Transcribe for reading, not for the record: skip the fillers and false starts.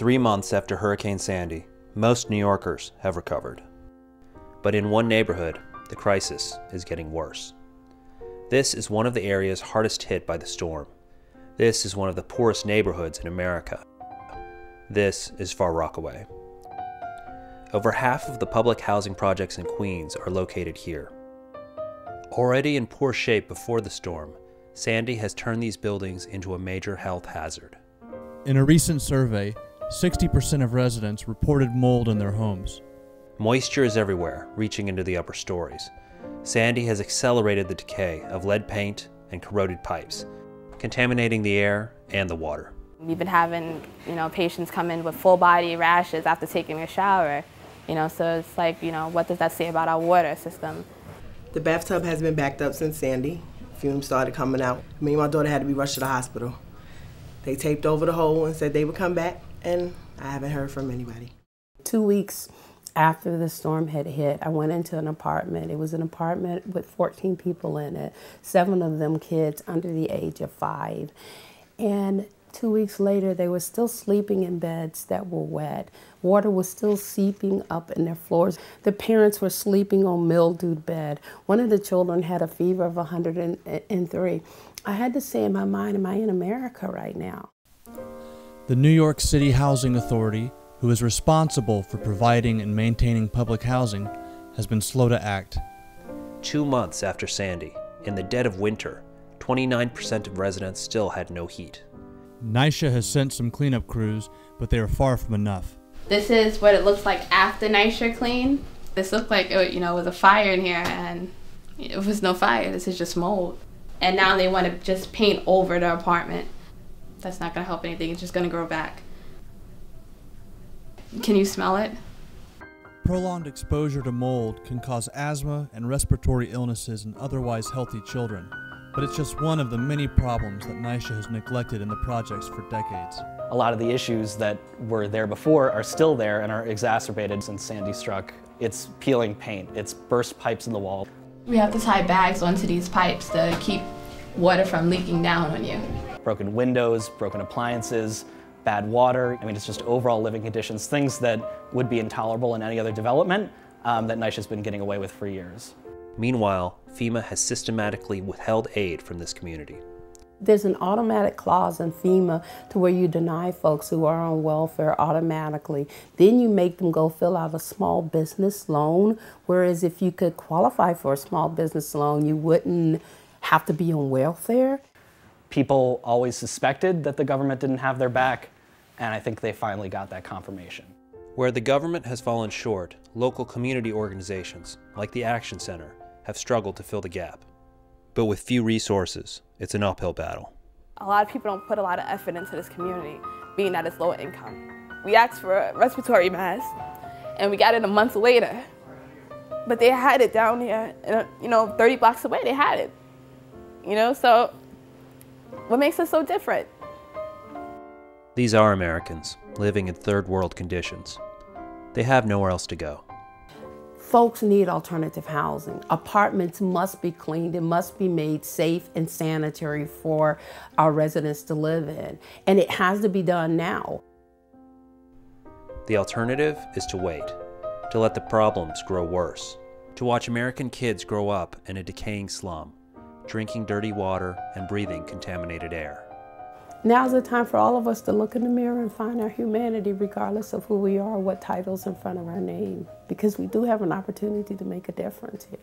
3 months after Hurricane Sandy, most New Yorkers have recovered. But in one neighborhood, the crisis is getting worse. This is one of the areas hardest hit by the storm. This is one of the poorest neighborhoods in America. This is Far Rockaway. Over half of the public housing projects in Queens are located here. Already in poor shape before the storm, Sandy has turned these buildings into a major health hazard. In a recent survey, 60% of residents reported mold in their homes. Moisture is everywhere, reaching into the upper stories. Sandy has accelerated the decay of lead paint and corroded pipes, contaminating the air and the water. We've been having, patients come in with full body rashes after taking a shower. So it's like, what does that say about our water system? The bathtub has been backed up since Sandy. Fumes started coming out. Me and my daughter had to be rushed to the hospital. They taped over the hole and said they would come back, and I haven't heard from anybody. 2 weeks after the storm had hit, I went into an apartment. It was an apartment with 14 people in it, 7 of them kids under the age of 5. And 2 weeks later, they were still sleeping in beds that were wet. Water was still seeping up in their floors. The parents were sleeping on mildewed bed. One of the children had a fever of 103. I had to say in my mind, am I in America right now? The New York City Housing Authority, who is responsible for providing and maintaining public housing, has been slow to act. 2 months after Sandy, in the dead of winter, 29% of residents still had no heat. NYCHA has sent some cleanup crews, but they are far from enough. This is what it looks like after NYCHA clean. This looked like it, was a fire in here, and it was no fire. This is just mold. And now they want to just paint over the apartment. That's not going to help anything. It's just going to grow back. Can you smell it? Prolonged exposure to mold can cause asthma and respiratory illnesses in otherwise healthy children, but it's just one of the many problems that NYCHA has neglected in the projects for decades. A lot of the issues that were there before are still there and are exacerbated since Sandy struck. It's peeling paint, it's burst pipes in the wall. We have to tie bags onto these pipes to keep water from leaking down on you. Broken windows, broken appliances, bad water. It's just overall living conditions, things that would be intolerable in any other development that NYCHA's been getting away with for years. Meanwhile, FEMA has systematically withheld aid from this community. There's an automatic clause in FEMA to where you deny folks who are on welfare automatically. Then you make them go fill out a small business loan, whereas if you could qualify for a small business loan, you wouldn't have to be on welfare. People always suspected that the government didn't have their back, and I think they finally got that confirmation. Where the government has fallen short, local community organizations, like the Action Center, have struggled to fill the gap. But with few resources, it's an uphill battle. A lot of people don't put a lot of effort into this community, being that it's low income. We asked for a respiratory mask, and we got it a month later. But they had it down here, 30 blocks away, they had it. So what makes us so different? These are Americans living in third world conditions. They have nowhere else to go. Folks need alternative housing. Apartments must be cleaned. It must be made safe and sanitary for our residents to live in. And it has to be done now. The alternative is to wait, to let the problems grow worse, to watch American kids grow up in a decaying slum, drinking dirty water and breathing contaminated air. Now's the time for all of us to look in the mirror and find our humanity regardless of who we are, what title's in front of our name, because we do have an opportunity to make a difference here.